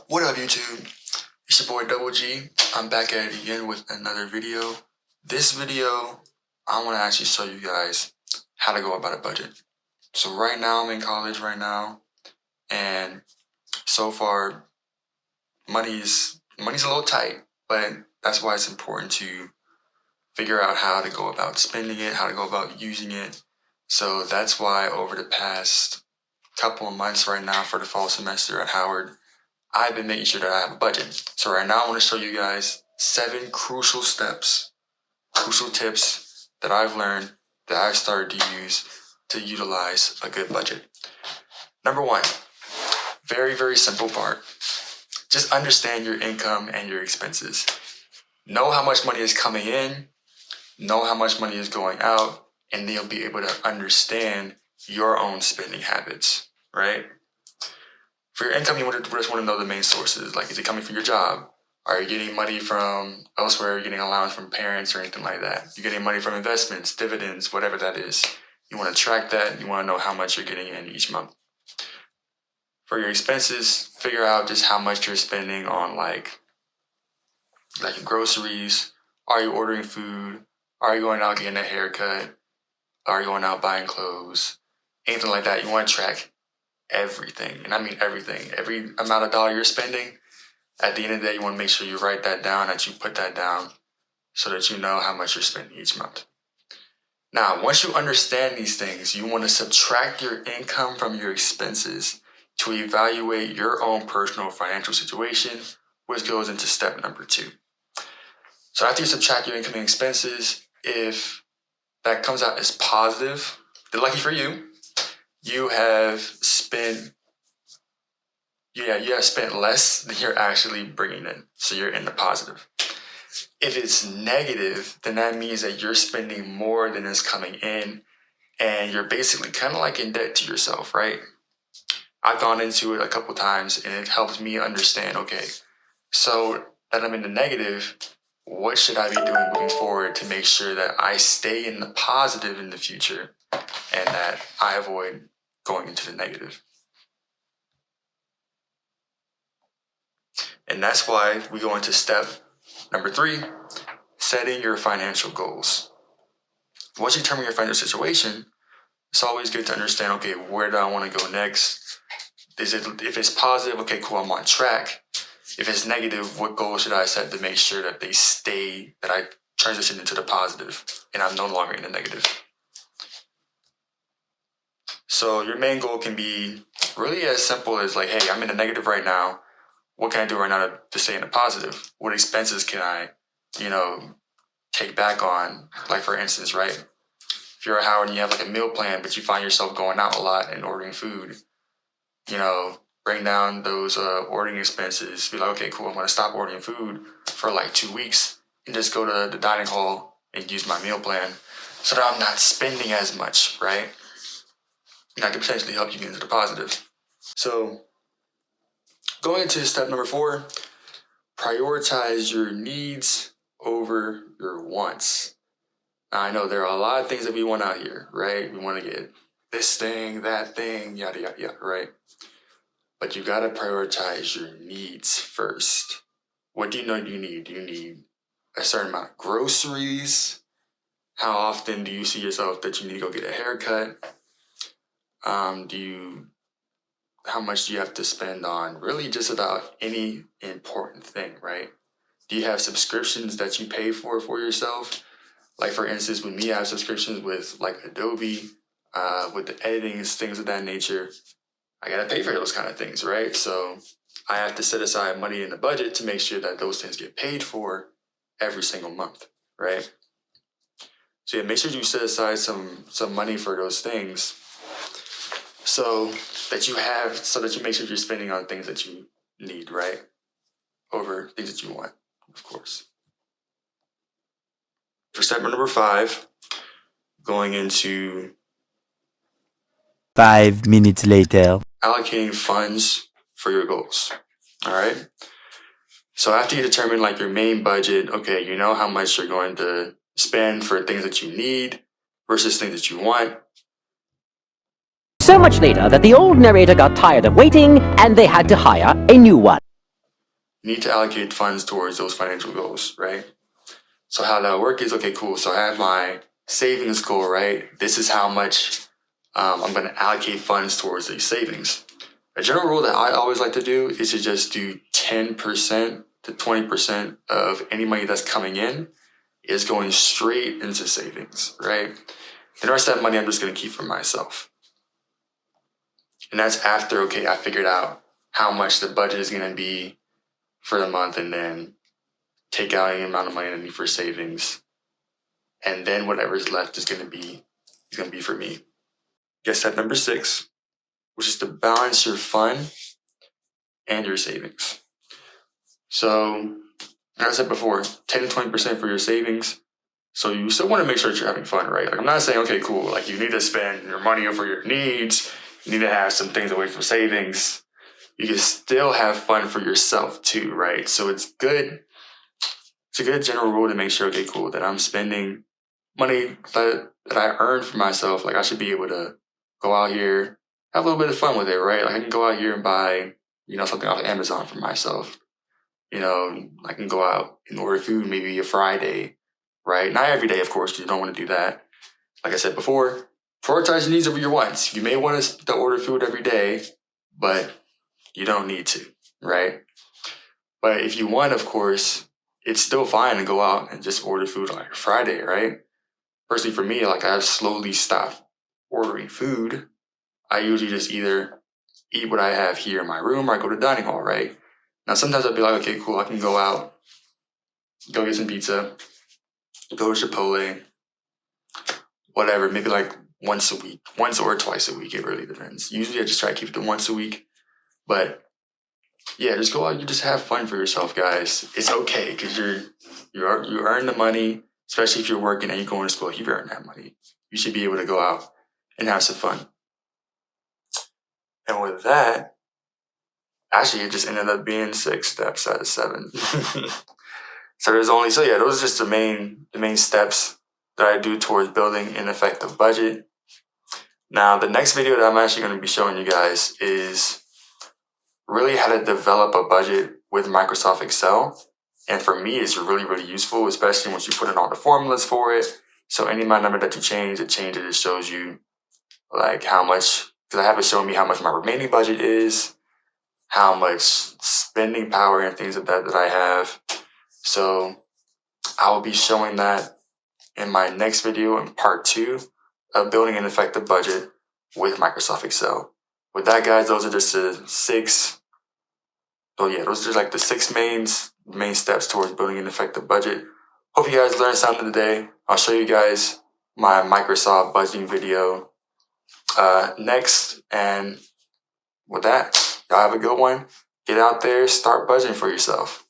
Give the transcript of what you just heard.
What up, YouTube? It's your boy Double G. I'm back at it again with another video. This video, I want to actually show you guys how to go about a budget. So right now, I'm in college right now, and so far, money's a little tight, but that's why it's important to figure out how to go about spending it, how to go about using it. So that's why over the past couple of months right now for the fall semester at Howard, I've been making sure that I have a budget. So right now I want to show you guys 7 crucial steps, crucial tips that I've learned that I've started to use to utilize a good budget. Number 1, very, very simple part. Just understand your income and your expenses. Know how much money is coming in, know how much money is going out, and then you'll be able to understand your own spending habits, right? For your income, you just want to know the main sources. Like, is it coming from your job? Are you getting money from elsewhere? Are you getting allowance from parents or anything like that? You're getting money from investments, dividends, whatever that is. You want to track that. You want to know how much you're getting in each month. For your expenses, figure out just how much you're spending on like groceries. Are you ordering food? Are you going out getting a haircut? Are you going out buying clothes? Anything like that. You want to track everything, and I mean everything. Every amount of dollar you're spending, at the end of the day, you want to make sure you write that down, that you put that down so that you know how much you're spending each month. Now, once you understand these things, you want to subtract your income from your expenses to evaluate your own personal financial situation, which goes into step number 2. So after you subtract your income and expenses, if that comes out as positive, then lucky for you, you have spent less than you're actually bringing in. So you're in the positive. If it's negative, then that means that you're spending more than is coming in, and you're basically kind of like in debt to yourself, right? I've gone into it a couple times, and it helps me understand, okay, so that I'm in the negative, what should I be doing moving forward to make sure that I stay in the positive in the future and that I avoid going into the negative. And that's why we go into step number 3, setting your financial goals. Once you determine your financial situation, it's always good to understand, okay, where do I want to go next? If it's positive, okay, cool, I'm on track. If it's negative, what goals should I set to make sure that that I transition into the positive and I'm no longer in the negative? So your main goal can be really as simple as like, hey, I'm in the negative right now. What can I do right now to stay in the positive? What expenses can I, take back on? Like, for instance, right? If you're at Howard and you have like a meal plan, but you find yourself going out a lot and ordering food, bring down those ordering expenses. Be like, okay, cool, I'm going to stop ordering food for like 2 weeks and just go to the dining hall and use my meal plan so that I'm not spending as much, right? And that could potentially help you get into the positive. So going into step number 4, prioritize your needs over your wants. Now, I know there are a lot of things that we want out here, right? We want to get this thing, that thing, yada, yada, yada, right? But you got to prioritize your needs first. What do you know you need? Do you need a certain amount of groceries? How often do you see yourself that you need to go get a haircut? How much do you have to spend on really just about any important thing, right? Do you have subscriptions that you pay for yourself? Like, for instance, with me, I have subscriptions with like Adobe, with the editing, things of that nature. I gotta pay for those kind of things, right? So I have to set aside money in the budget to make sure that those things get paid for every single month, right? So yeah, make sure you set aside some money for those things so that you make sure you're spending on things that you need, right? Over things that you want, of course. For step number 5, going into 5 minutes later, allocating funds for your goals. All right. So after you determine like your main budget, okay, you know how much you're going to spend for things that you need versus things that you want. So much later that the old narrator got tired of waiting and they had to hire a new one. you need to allocate funds towards those financial goals, right? So how that work is, okay, cool. So I have my savings goal, right? This is how much I'm going to allocate funds towards these savings. A general rule that I always like to do is to just do 10% to 20% of any money that's coming in is going straight into savings, right? The rest of that money I'm just going to keep for myself. And that's after, okay, I figured out how much the budget is going to be for the month, and then take out any amount of money I need for savings. And then whatever's left is going to be for me. Guess step number 6, which is to balance your fun and your savings. So, like I said before, 10 to 20% for your savings. So you still want to make sure that you're having fun, right? Like, I'm not saying, okay, cool, like you need to spend your money for your needs. You need to have some things away from savings. You can still have fun for yourself too, right? So it's good. It's a good general rule to make sure, okay, cool, that I'm spending money that I earned for myself. Like, I should be able to go out here, have a little bit of fun with it, right? Like, I can go out here and buy, something off of Amazon for myself. I can go out and order food maybe a Friday, right? Not every day, of course, you don't want to do that. Like I said before, prioritize your needs over your wants. You may want to order food every day, but you don't need to, right? But if you want, of course, it's still fine to go out and just order food on Friday, right? Personally, for me, like, I've slowly stopped ordering food. I usually just either eat what I have here in my room or I go to dining hall, right? Now, sometimes I'd be like, okay, cool, I can go out, go get some pizza, go to Chipotle, whatever, maybe like once a week, once or twice a week, it really depends. Usually I just try to keep it to once a week, but yeah, just go out, you just have fun for yourself, guys. It's okay, because you earn the money, especially if you're working and you're going to school, you've earned that money. You should be able to go out and have some fun. And with that, actually, it just ended up being 6 steps out of 7. So those are just the main steps that I do towards building an effective budget. Now, the next video that I'm actually going to be showing you guys is really how to develop a budget with Microsoft Excel. And for me, it's really, really useful, especially once you put in all the formulas for it. So any amount number that you change, it shows you like how much, because I have it showing me how much my remaining budget is, how much spending power and things like that I have. So I will be showing that in my next video in part 2 of building an effective budget with Microsoft Excel. With that, guys, those are just the 6. So yeah, those are like the 6 main steps towards building an effective budget. Hope you guys learned something today. I'll show you guys my Microsoft budgeting video next. And with that, y'all have a good one. Get out there, start budgeting for yourself.